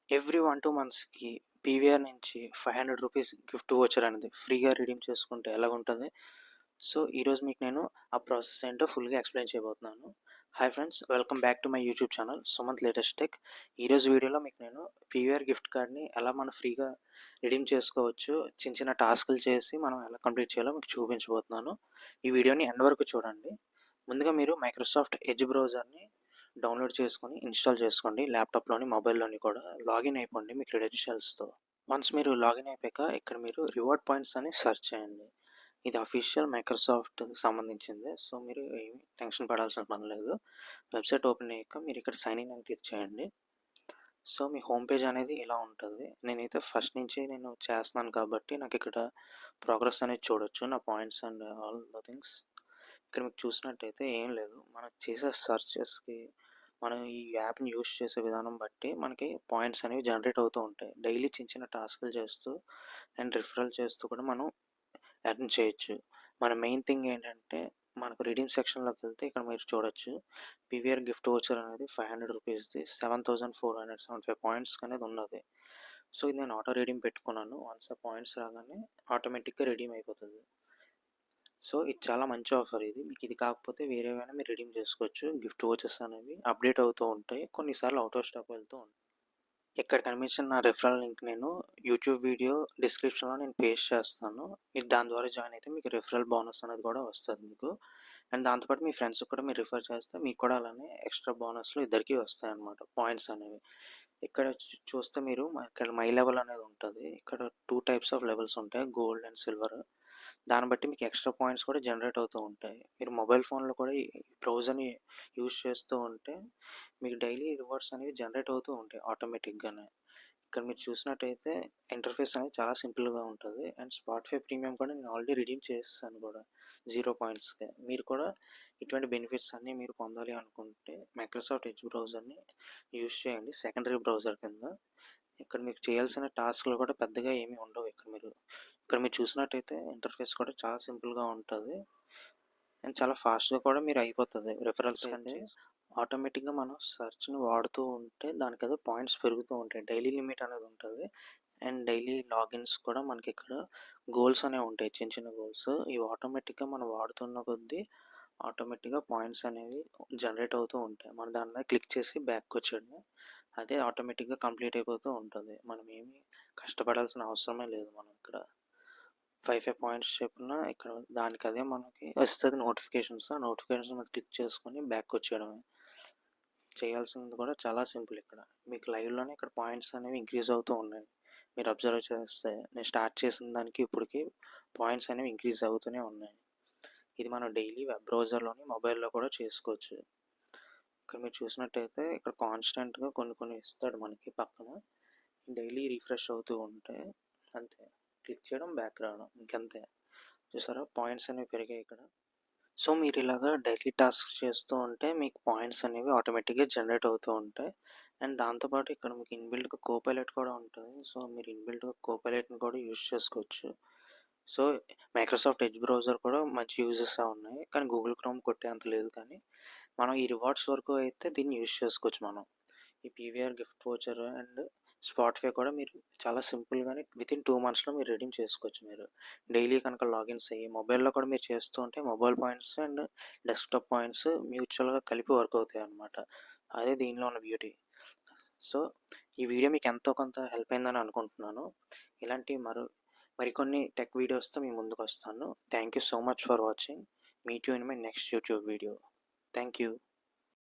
Every 1, 2 మంత్స్‌కి PVR నుంచి రూ. 500 గిఫ్ట్ వోచర్ అనేది ఫ్రీగా రిడీమ్ చేసుకుంటే ఎలాగుంటది? సో, ఈరోజు మీకు నేను ఆ ప్రాసెస్ ఏంటో ఫుల్‌గా ఎక్స్‌ప్లెయిన్ చేయబోతున్నాను. Hi friends! Welcome back to my YouTube channel Sumanth latest tech. ఈరోజు వీడియోలో మీకు నేను పీవీఆర్ గిఫ్ట్ కార్డ్‌ని ఎలా మనం ఫ్రీగా రిడీమ్ చేసుకోవచ్చు, చిన్న చిన్న టాస్కులు చేసి మనం ఎలా కంప్లీట్ చేయాలో మీకు చూపించబోతున్నాను. ఈ వీడియోని ఎండ్ వరకు చూడండి. ముందుగా మీరు మైక్రోసాఫ్ట్ ఎడ్జ్ బ్రౌజర్‌ని డౌన్లోడ్ చేసుకొని ఇన్‌స్టాల్ చేసుకోండి. ల్యాప్‌టాప్‌లోని, మొబైల్‌లోని కూడా లాగిన్ అయిపోండి మీ క్రెడెన్షియల్స్‌తో. వన్స్ మీరు లాగిన్ అయిపోయాక ఇక్కడ మీరు రివార్డ్ పాయింట్స్ అని సెర్చ్ చేయండి. ఇది అఫీషియల్ మైక్రోసాఫ్ట్‌కి సంబంధించిందే. సో, మీరు ఏమి టెన్షన్ పడాల్సిన పని లేదు. వెబ్‌సైట్ ఓపెన్ అయ్యాక మీరు ఇక్కడ సైన్ ఇన్ అని క్లిక్ చేయండి. సో, మీ హోమ్ పేజ్ అనేది ఇలా ఉంటది. నేనైతే ఫస్ట్ నుంచి నేను చేస్తున్నాను కాబట్టి నాకిక్కడ ప్రోగ్రెస్ అనేది చూడొచ్చు. నా points and all the things. ఇక్కడ మీకు చూసినట్టయితే ఏం లేదు. మనం చేసే సెర్చెస్‌కి మనం ఈ యాప్‌ని యూజ్ చేసే విధానం బట్టి మనకి పాయింట్స్ అనేవి జనరేట్ అవుతూ ఉంటాయి. డైలీ చిన్న చిన్న టాస్కులు చేస్తూ అండ్ రిఫరల్ చేస్తూ కూడా మనం ఎర్న్ చేయొచ్చు. మన మెయిన్ థింగ్ ఏంటంటే మనకు రిడీమ్ సెక్షన్‌లోకి వెళ్తే ఇక్కడ మీరు చూడొచ్చు. పీవీఆర్ గిఫ్ట్ వోచర్ అనేది రూ. 500ది 7,475 పాయింట్స్ అనేది ఉన్నది. సో, ఇది నేను ఆటో రిడీమ్ పెట్టుకున్నాను. వన్స్ ఆ పాయింట్స్ రాగానే ఆటోమేటిక్‌గా రిడీమ్ అయిపోతది. సో, ఇది చాలా మంచి ఆఫర్ ఇది. మీకు ఇది కాకపోతే వేరేవైనా మీరు రిడీమ్ చేసుకోవచ్చు. గిఫ్ట్ వోచర్స్ అనేవి అప్డేట్ అవుతూ ఉంటాయి. కొన్నిసార్లు ఔట్ ఆఫ్ స్టాక్ వెళ్తూ ఉంటాయి. ఇక్కడ కనిపించిన నా రిఫరల్ లింక్ నేను యూట్యూబ్ వీడియో డిస్క్రిప్షన్‌లో నేను పేస్ట్ చేస్తాను. మీరు దాని ద్వారా జాయిన్ అయితే మీకు రిఫరల్ బోనస్ అనేది కూడా వస్తది మీకు. అండ్ దాంతో పాటు మీ ఫ్రెండ్స్‌కి కూడా మీరు రిఫర్ చేస్తే మీకు కూడా అలానే ఎక్స్‌ట్రా బోనస్‌లు ఇద్దరికీ వస్తాయన్నమాట పాయింట్స్ అనేవి. ఇక్కడ చూస్తే మీరు ఇక్కడ మై లెవెల్ అనేది ఉంటది. ఇక్కడ 2 టైప్స్ ఆఫ్ లెవెల్స్ ఉంటాయి. Gold and silver. దాన్ని బట్టి మీకు ఎక్స్‌ట్రా పాయింట్స్ కూడా జనరేట్ అవుతూ ఉంటాయి. మీరు మొబైల్ ఫోన్‌లో కూడా ఈ బ్రౌజర్‌ని యూజ్ చేస్తూ ఉంటే మీకు డైలీ రివార్డ్స్ అనేవి జనరేట్ అవుతూ ఉంటాయి ఆటోమేటిక్‌గానే. ఇక్కడ మీరు చూసినట్టయితే ఇంటర్ఫేస్ అనేది చాలా సింపుల్‌గా ఉంటది. అండ్ స్పాటిఫై ప్రీమియం కూడా నేను ఆల్రెడీ రిడీమ్ చేసేసాను కూడా 0 పాయింట్స్‌కే. మీరు కూడా ఇటువంటి బెనిఫిట్స్ అన్నీ మీరు పొందాలి అనుకుంటే మైక్రోసాఫ్ట్ ఎడ్జ్ బ్రౌజర్‌ని యూజ్ చేయండి సెకండరీ బ్రౌజర్ కింద. ఇక్కడ మీకు చేయాల్సిన టాస్క్‌లు కూడా పెద్దగా ఏమీ ఉండవు. ఇక్కడ మీరు చూసినట్టయితే ఇంటర్ఫేస్ కూడా చాలా సింపుల్‌గా ఉంటది. అండ్ చాలా ఫాస్ట్‌గా కూడా మీరు అయిపోతది. రిఫరల్స్ కంటే ఆటోమేటిక్‌గా మనం సెర్చ్‌ని వాడుతూ ఉంటే దానికేదో పాయింట్స్ పెరుగుతూ ఉంటాయి. డైలీ లిమిట్ అనేది ఉంటది. అండ్ డైలీ లాగిన్స్ కూడా మనకిక్కడ గోల్స్ అనేవి ఉంటాయి. చిన్న చిన్న గోల్స్. ఇవి ఆటోమేటిక్‌గా మనం వాడుతున్న కొద్దీ ఆటోమేటిక్‌గా పాయింట్స్ అనేవి జనరేట్ అవుతూ ఉంటాయి. మనం దాని మీద క్లిక్ చేసి బ్యాక్‌కొచ్చేయడమే. అదే ఆటోమేటిక్‌గా కంప్లీట్ అయిపోతూ ఉంటది. మనం ఏమి కష్టపడాల్సిన అవసరమే లేదు మనం ఇక్కడ. 5 పాయింట్స్ చొప్పున ఇక్కడ దానికదే మనకి వస్తది నోటిఫికేషన్స్. ఆ నోటిఫికేషన్స్ మీద క్లిక్ చేసుకొని బ్యాక్‌కొచ్చేయడమే. చేయాల్సింది కూడా చాలా సింపుల్ ఇక్కడ. మీకు లైవ్‌లోనే ఇక్కడ పాయింట్స్ అనేవి ఇంక్రీజ్ అవుతూ ఉన్నాయి. మీరు అబ్జర్వ్ చేస్తే నేను స్టార్ట్ చేసిన దానికి ఇప్పటికి పాయింట్స్ అనేవి ఇంక్రీజ్ అవుతూనే ఉన్నాయి. ఇది మనం డైలీ వెబ్ బ్రౌజర్‌లోని, మొబైల్‌లో కూడా చేసుకోవచ్చు. ఇక్కడ మీరు చూసినట్టయితే ఇక్కడ కాన్స్టెంట్‌గా కొన్ని కొన్ని ఇస్తాడు మనకి పక్కన. డైలీ రిఫ్రెష్ అవుతూ ఉంటే అంతే. క్లిక్ చేయడం, బ్యాక్ రావడం ఇంకంతే. చూసారా పాయింట్స్ అనేవి పెరిగాయి ఇక్కడ. సో, మీరు ఇలాగా డైలీ టాస్క్స్ చేస్తూ ఉంటే మీకు పాయింట్స్ అనేవి ఆటోమేటిక్‌గా జనరేట్ అవుతూ ఉంటాయి. అండ్ దాంతో పాటు ఇక్కడ మీకు ఇన్‌బిల్ట్‌గా కోపైలట్ కూడా ఉంటది. సో, మీరు ఇన్‌బిల్ట్‌గా కోపైలట్‌ని కూడా యూజ్ చేసుకోవచ్చు. సో, మైక్రోసాఫ్ట్ ఎడ్జ్ బ్రౌజర్ కూడా మంచి యూజెసే ఉన్నాయి. కానీ గూగుల్ క్రోమ్ కొట్టేంత లేదు కానీ, మనం ఈ రివార్డ్స్ వరకు అయితే దీన్ని యూజ్ చేసుకోవచ్చు మనం. ఈ PVR gift voucher and Spotify కూడా మీరు చాలా సింపుల్‌గానే వితిన్ 2 మంత్స్‌లో మీరు రిడీమ్ చేసుకోవచ్చు మీరు. డైలీ కనుక లాగిన్స్ అయ్యి మొబైల్‌లో కూడా మీరు చేస్తూ ఉంటే mobile points and desktop points మ్యూచువల్‌గా కలిపి వర్క్ అవుతాయన్నమాట. అదే దీనిలో ఉన్న బ్యూటీ. సో, ఈ వీడియో మీకు ఎంతో కొంత హెల్ప్ అయిందని అనుకుంటున్నాను. ఇలాంటి మరికొన్ని టెక్ వీడియోస్‌తో మీ ముందుకొస్తాను. Thank you so much for watching. Meet you in my next YouTube video. Thank you.